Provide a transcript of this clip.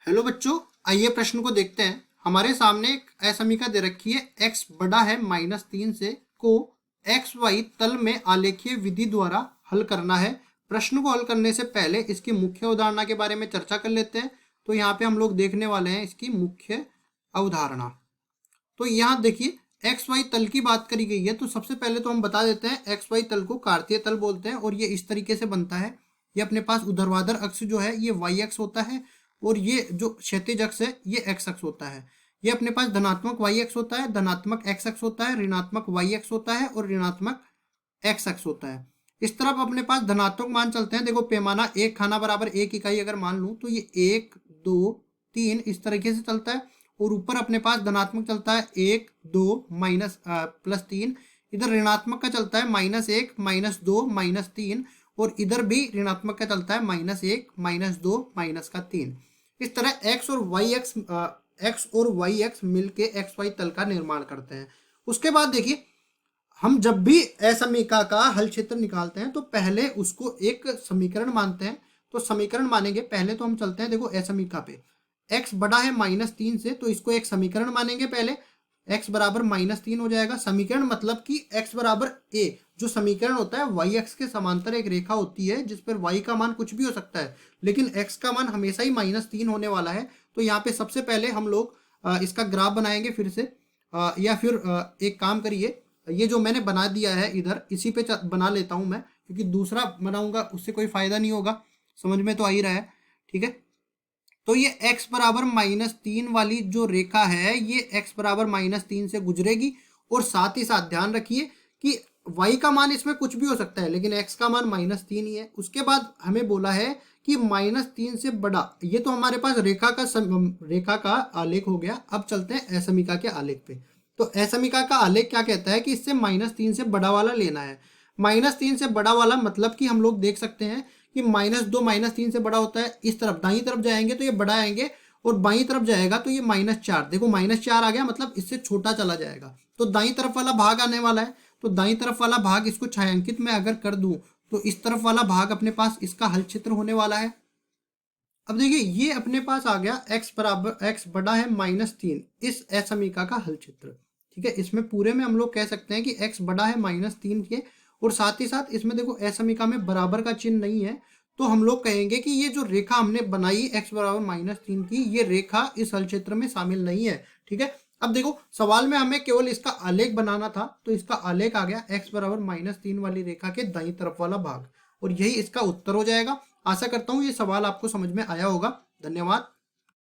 Hello बच्चों, आइए प्रश्न को देखते हैं। हमारे सामने एक असमीका दे रखी है, x बड़ा है -3 से को एक्स वाई तल में आलेखीय विधि द्वारा हल करना है। प्रश्न को हल करने से पहले इसकी मुख्य अवधारणा के बारे में चर्चा कर लेते हैं। तो यहाँ पे हम लोग देखने वाले हैं इसकी मुख्य अवधारणा। तो यहाँ देखिए, एक्स वाई तल की बात करी गई है। तो सबसे पहले तो हम बता देते हैं, एक्स वाई तल को कार्तीय तल बोलते हैं और ये इस तरीके से बनता है। ये अपने पास ऊर्ध्वाधर अक्ष जो है ये वाई अक्ष होता है और ये जो क्षैतिज अक्ष है ये एक्स अक्ष होता है। ये अपने पास धनात्मक वाई अक्ष होता है, धनात्मक एक्स अक्ष होता है, ऋणात्मक वाई अक्ष होता है और ऋणात्मक एक्स अक्ष होता है। इस तरफ अपने पास धनात्मक मान चलते हैं। देखो, पैमाना एक खाना बराबर एक इकाई अगर मान लूं तो ये 1 2 3 इस तरीके से चलता है। और ऊपर अपने पास धनात्मक चलता है 1 2 माइनस +3। इधर ऋणात्मक का चलता है -1 -2 -3 और इधर भी ऋणात्मक का चलता है -1 -2 -3। इस तरह एक्स और वाई एक्स मिलके एक्स वाई तल का निर्माण करते हैं। उसके बाद देखिए, हम जब भी असमीका का हल क्षेत्र निकालते हैं तो पहले उसको एक समीकरण मानते हैं। तो समीकरण मानेंगे, पहले तो हम चलते हैं देखो असमीका पे। x बड़ा है -3 से, तो इसको एक समीकरण मानेंगे पहले। x बराबर -3 हो जाएगा। समीकरण मतलब कि x बराबर a, जो समीकरण होता है y अक्ष के समांतर एक रेखा होती है जिस पर y का मान कुछ भी हो सकता है, लेकिन x का मान हमेशा ही -3 होने वाला है। तो यहाँ पे सबसे पहले हम लोग इसका ग्राफ बनाएंगे फिर से, या फिर एक काम करिए, ये जो मैंने बना दिया है इधर, इसी पे बना लेता हूं मैं, क्योंकि दूसरा बनाऊंगा उससे कोई फायदा नहीं होगा। समझ में तो आ ही रहा है, ठीक है। तो ये x बराबर -3 वाली जो रेखा है ये x बराबर -3 से गुजरेगी। और साथ ही साथ ध्यान रखिए कि y का मान इसमें कुछ भी हो सकता है, लेकिन x का मान -3 ही है। उसके बाद हमें बोला है कि -3 से बड़ा, ये तो हमारे पास रेखा का आलेख हो गया। अब चलते हैं असमीका के आलेख पे। तो असमीका का आलेख क्या कहता है कि इससे -3 से बड़ा वाला लेना है। -3 से बड़ा वाला मतलब कि हम लोग देख सकते हैं कि -2 -3 से बड़ा होता है। इस तरफ दाईं तरफ जाएंगे तो ये बड़ा आएंगे और बाईं तरफ जाएगा तो ये -4। देखो -4 आ गया, मतलब इससे छोटा चला जाएगा। तो दाईं तरफ वाला भाग आने वाला है। तो दाईं तरफ वाला भाग, इसको छायांकित में अगर कर दूं तो इस तरफ वाला भाग अपने पास इसका हल क्षेत्र होने वाला है। अब देखिए, ये अपने पास आ गया x बड़ा है -3, इस असमीका का हल क्षेत्र। ठीक है, इसमें पूरे में हम लोग कह सकते हैं कि x बड़ा है -3 के, और साथ ही साथ इसमें देखो असमीका में बराबर का चिन्ह नहीं है। तो हम लोग कहेंगे कि ये जो रेखा हमने बनाई x बराबर -3 की, ये रेखा इस हल क्षेत्र में शामिल नहीं है। ठीक है, अब देखो, सवाल में हमें केवल इसका आलेख बनाना था, तो इसका आलेख आ गया x बराबर -3 वाली रेखा के दाईं तरफ वाला भाग, और यही इसका उत्तर हो जाएगा। आशा करता हूँ ये सवाल आपको समझ में आया होगा। धन्यवाद।